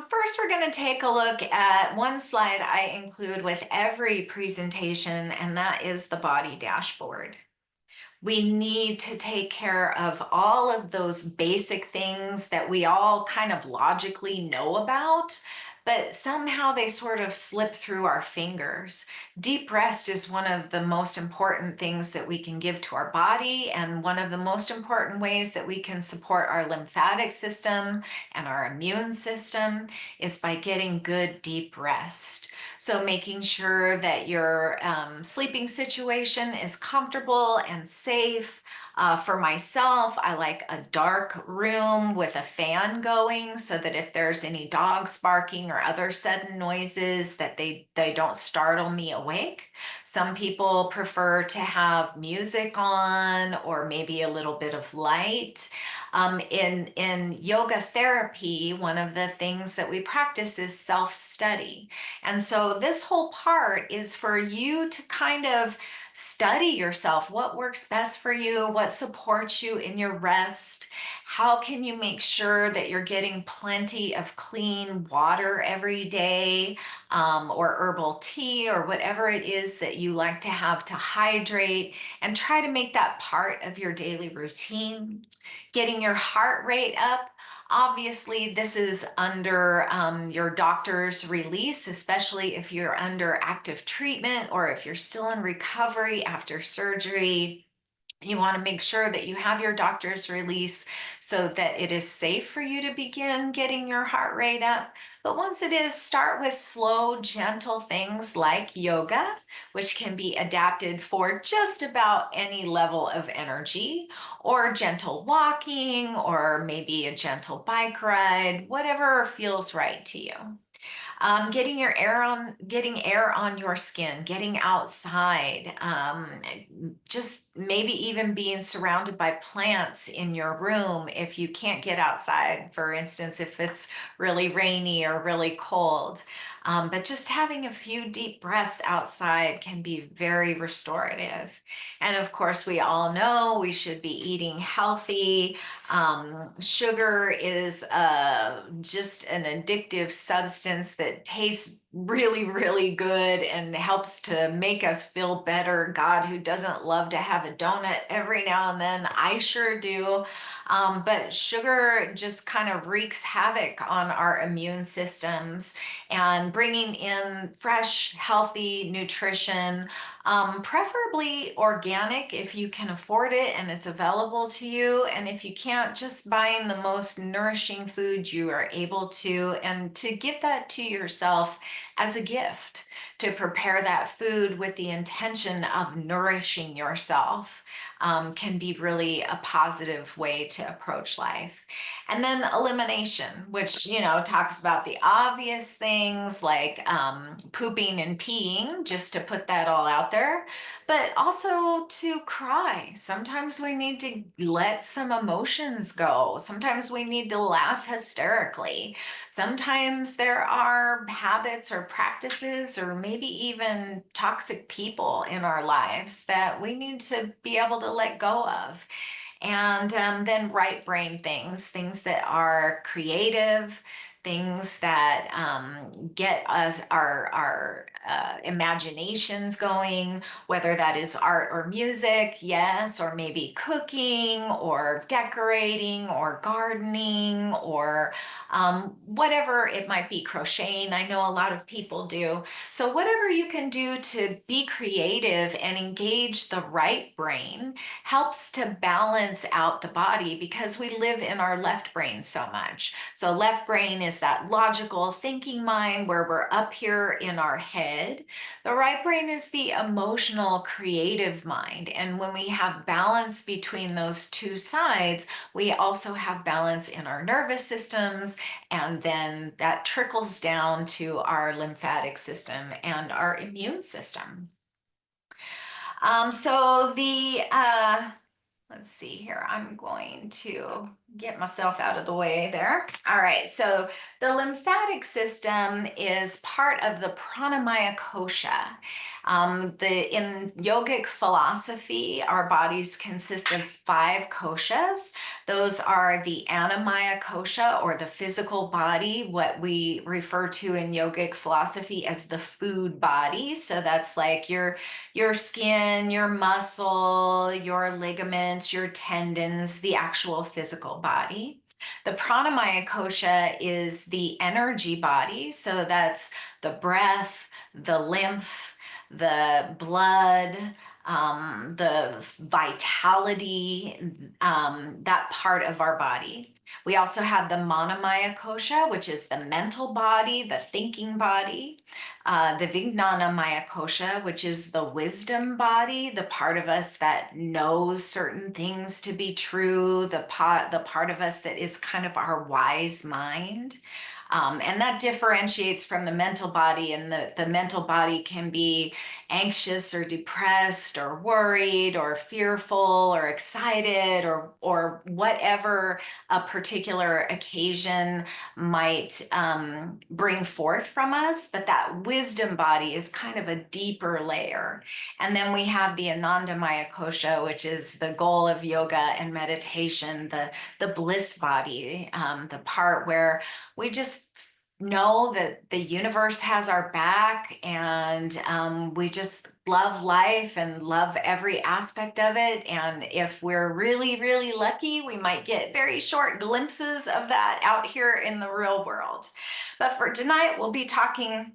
First, we're going to take a look at one slide I include with every presentation, and that is the body dashboard. We need to take care of all of those basic things that we all kind of logically know about, but somehow they sort of slip through our fingers. Deep rest is one of the most important things that we can give to our body, and one of the most important ways that we can support our lymphatic system and our immune system is by getting good deep rest. So making sure that your sleeping situation is comfortable and safe. For myself, I like a dark room with a fan going so that if there's any dogs barking or other sudden noises that they don't startle me awake. Some people prefer to have music on or maybe a little bit of light. In yoga therapy, one of the things that we practice is self-study. And so this whole part is for you to kind of study yourself. What works best for you? What supports you in your rest? How can you make sure that you're getting plenty of clean water every day, or herbal tea, or whatever it is that you like to have to hydrate, and try to make that part of your daily routine. Getting your heart rate up. Obviously, this is under your doctor's release, especially if you're under active treatment or if you're still in recovery after surgery. You want to make sure that you have your doctor's release so that it is safe for you to begin getting your heart rate up. But once it is, start with slow, gentle things like yoga, which can be adapted for just about any level of energy, or gentle walking, or maybe a gentle bike ride, whatever feels right to you. Getting air on your skin, getting outside, just maybe even being surrounded by plants in your room if you can't get outside, for instance, if it's really rainy or really cold. But just having a few deep breaths outside can be very restorative. And of course, we all know we should be eating healthy. Sugar is just an addictive substance that tastes really, really good and helps to make us feel better. God, who doesn't love to have a donut every now and then? I sure do. But sugar just kind of wreaks havoc on our immune systems, and bringing in fresh, healthy nutrition, preferably organic if you can afford it and it's available to you. And if you can't, just buying the most nourishing food you are able to, and to give that to yourself as a gift, to prepare that food with the intention of nourishing yourself, can be really a positive way to approach life. And then elimination, which, talks about the obvious things like pooping and peeing, just to put that all out there, but also to cry. Sometimes we need to let some emotions go. Sometimes we need to laugh hysterically. Sometimes there are habits or practices or maybe even toxic people in our lives that we need to be able to let go of. And then right brain things, things that are creative, things that get us our imaginations going, whether that is art or music, yes, or maybe cooking or decorating or gardening, or whatever it might be, crocheting. I know a lot of people do. So whatever you can do to be creative and engage the right brain helps to balance out the body, because we live in our left brain so much. So left brain is that logical thinking mind where we're up here in our head. The right brain is the emotional creative mind. And when we have balance between those two sides, we also have balance in our nervous systems, and then that trickles down to our lymphatic system and our immune system. So let's see here. I'm going to Get myself out of the way there. All right, so the lymphatic system is part of the Pranamaya Kosha. In yogic philosophy, our bodies consist of 5 koshas. Those are the Annamaya kosha, or the physical body, what we refer to in yogic philosophy as the food body. So that's like your skin, your muscle, your ligaments, your tendons, the actual physical body. The pranamaya kosha is the energy body. So that's the breath, the lymph, the blood, the vitality, that part of our body. We also have the manomaya kosha, which is the mental body, the thinking body. The Vijnana Maya Kosha, which is the wisdom body, the part of us that knows certain things to be true, the part of us that is kind of our wise mind. And that differentiates from the mental body, and the mental body can be anxious or depressed or worried or fearful or excited or whatever a particular occasion might bring forth from us. But that wisdom body is kind of a deeper layer. And then we have the Anandamaya Kosha, which is the goal of yoga and meditation, the bliss body, the part where we just know that the universe has our back, and we just love life and love every aspect of it. And if we're really, really lucky, we might get very short glimpses of that out here in the real world. But for tonight, we'll be talking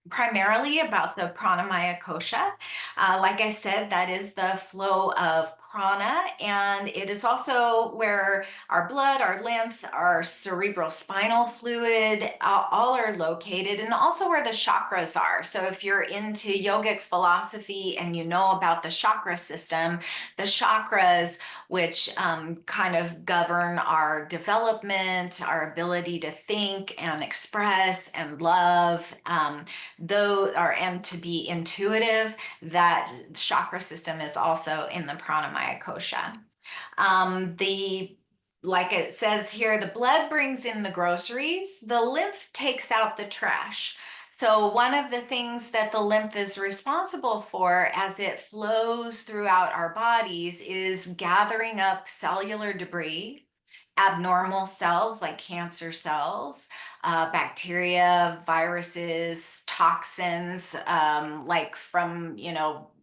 primarily about the pranamaya kosha. Like I said, that is the flow of prana, and it is also where our blood, our lymph, our cerebral spinal fluid, all are located, and also where the chakras are. So if you're into yogic philosophy and you know about the chakra system, the chakras, which kind of govern our development, our ability to think and express and love, though are and to be intuitive, that chakra system is also in the pranamaya kosha. The Like it says here, the blood brings in the groceries, the lymph takes out the trash. So one of the things that the lymph is responsible for as it flows throughout our bodies is gathering up cellular debris, abnormal cells like cancer cells, bacteria, viruses, toxins, like from,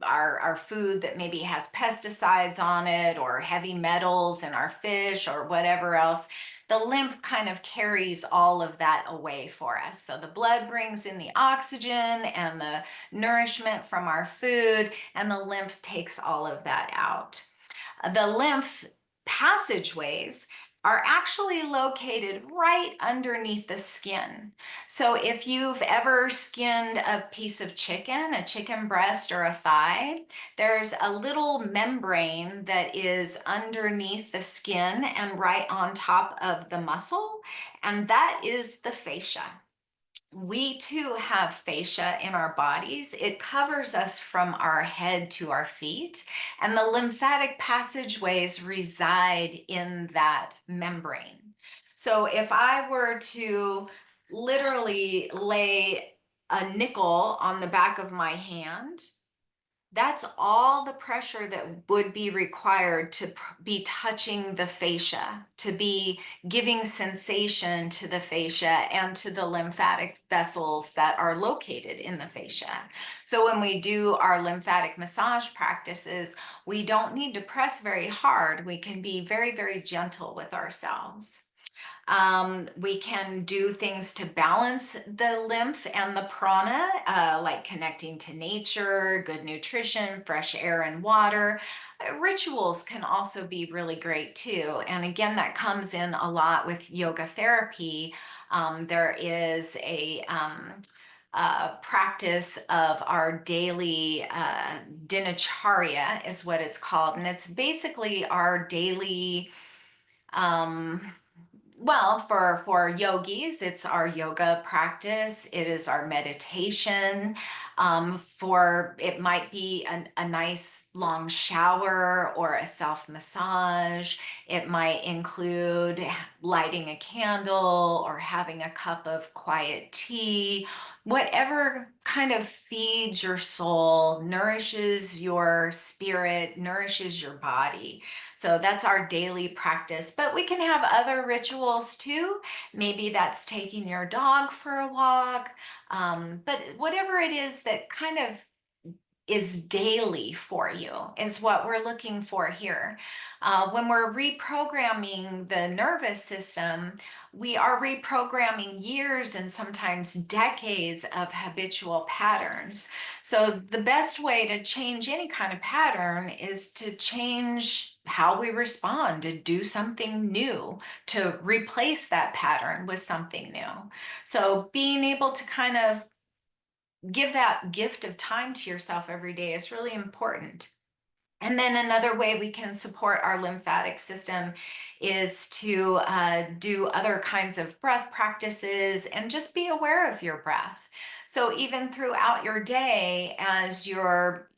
our food that maybe has pesticides on it, or heavy metals in our fish, or whatever else. The lymph kind of carries all of that away for us. So the blood brings in the oxygen and the nourishment from our food, and the lymph takes all of that out. The lymph passageways are actually located right underneath the skin. So if you've ever skinned a piece of chicken, a chicken breast or a thigh, there's a little membrane that is underneath the skin and right on top of the muscle, and that is the fascia. We too have fascia in our bodies. It covers us from our head to our feet, and the lymphatic passageways reside in that membrane. So if I were to literally lay a nickel on the back of my hand, that's all the pressure that would be required to be touching the fascia, to be giving sensation to the fascia and to the lymphatic vessels that are located in the fascia. So when we do our lymphatic massage practices, we don't need to press very hard. We can be very, very gentle with ourselves. We can do things to balance the lymph and the prana, like connecting to nature, good nutrition, fresh air and water. Rituals can also be really great too. And again, that comes in a lot with yoga therapy. There is a practice of our daily dinacharya, is what it's called. And it's basically our daily Well, for yogis, it's our yoga practice. It is our meditation. For it might be a nice long shower or a self massage. It might include lighting a candle or having a cup of quiet tea. Whatever kind of feeds your soul, nourishes your spirit, nourishes your body. So that's our daily practice. But we can have other rituals too. Maybe that's taking your dog for a walk. But whatever it is that kind of is daily for you is what we're looking for here. When we're reprogramming the nervous system, we are reprogramming years and sometimes decades of habitual patterns. So the best way to change any kind of pattern is to change how we respond, to do something new, to replace that pattern with something new. So being able to kind of give that gift of time to yourself every day is really important. And then another way we can support our lymphatic system is to do other kinds of breath practices and just be aware of your breath. So even throughout your day, as you're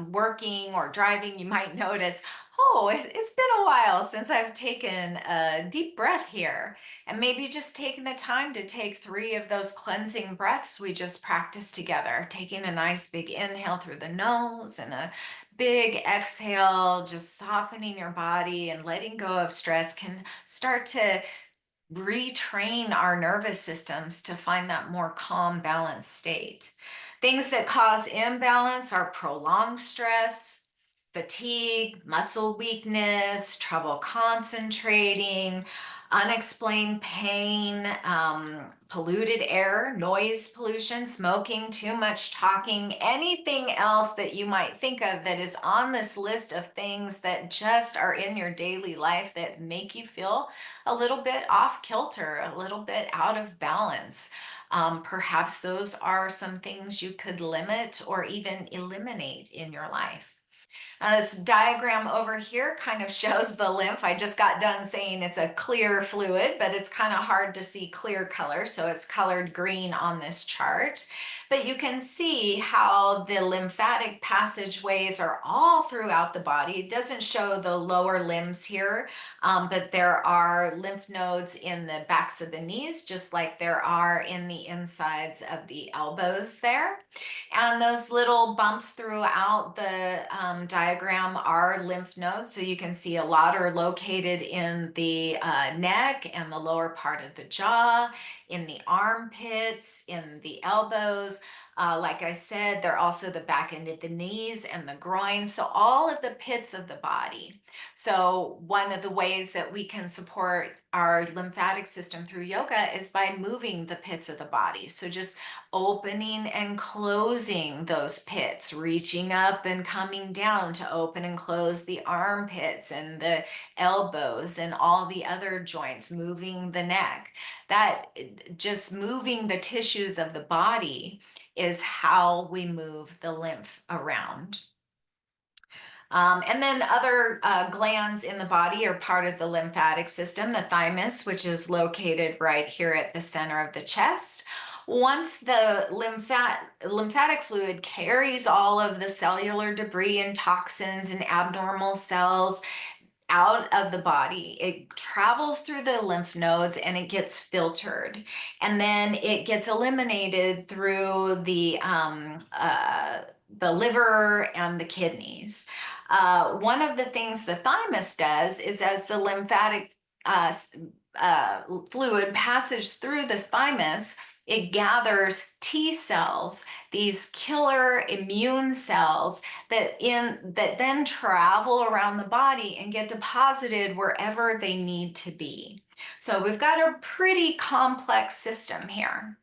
working or driving, you might notice, oh, it's been a while since I've taken a deep breath here. And maybe just taking the time to take 3 of those cleansing breaths we just practiced together, taking a nice big inhale through the nose and a big exhale, just softening your body and letting go of stress can start to retrain our nervous systems to find that more calm, balanced state. Things that cause imbalance are prolonged stress, fatigue, muscle weakness, trouble concentrating, unexplained pain, polluted air, noise pollution, smoking, too much talking, anything else that you might think of that is on this list of things that just are in your daily life that make you feel a little bit off kilter, a little bit out of balance. Perhaps those are some things you could limit or even eliminate in your life. This diagram over here kind of shows the lymph. I just got done saying it's a clear fluid, but it's kind of hard to see clear color, so it's colored green on this chart. But you can see how the lymphatic passageways are all throughout the body. It doesn't show the lower limbs here, but there are lymph nodes in the backs of the knees, just like there are in the insides of the elbows there. And those little bumps throughout the diagram are lymph nodes. So you can see a lot are located in the neck and the lower part of the jaw, in the armpits, in the elbows. Like I said, they're also the back end of the knees and the groin. So all of the pits of the body. So one of the ways that we can support our lymphatic system through yoga is by moving the pits of the body. So just opening and closing those pits, reaching up and coming down to open and close the armpits and the elbows and all the other joints, moving the neck. That just moving the tissues of the body is how we move the lymph around. And then other glands in the body are part of the lymphatic system, the thymus, which is located right here at the center of the chest. Once the lymphatic fluid carries all of the cellular debris and toxins and abnormal cells out of the body, it travels through the lymph nodes and it gets filtered. And then it gets eliminated through the liver and the kidneys. One of the things the thymus does is as the lymphatic fluid passes through the thymus, it gathers T cells, these killer immune cells that then travel around the body and get deposited wherever they need to be. So we've got a pretty complex system here.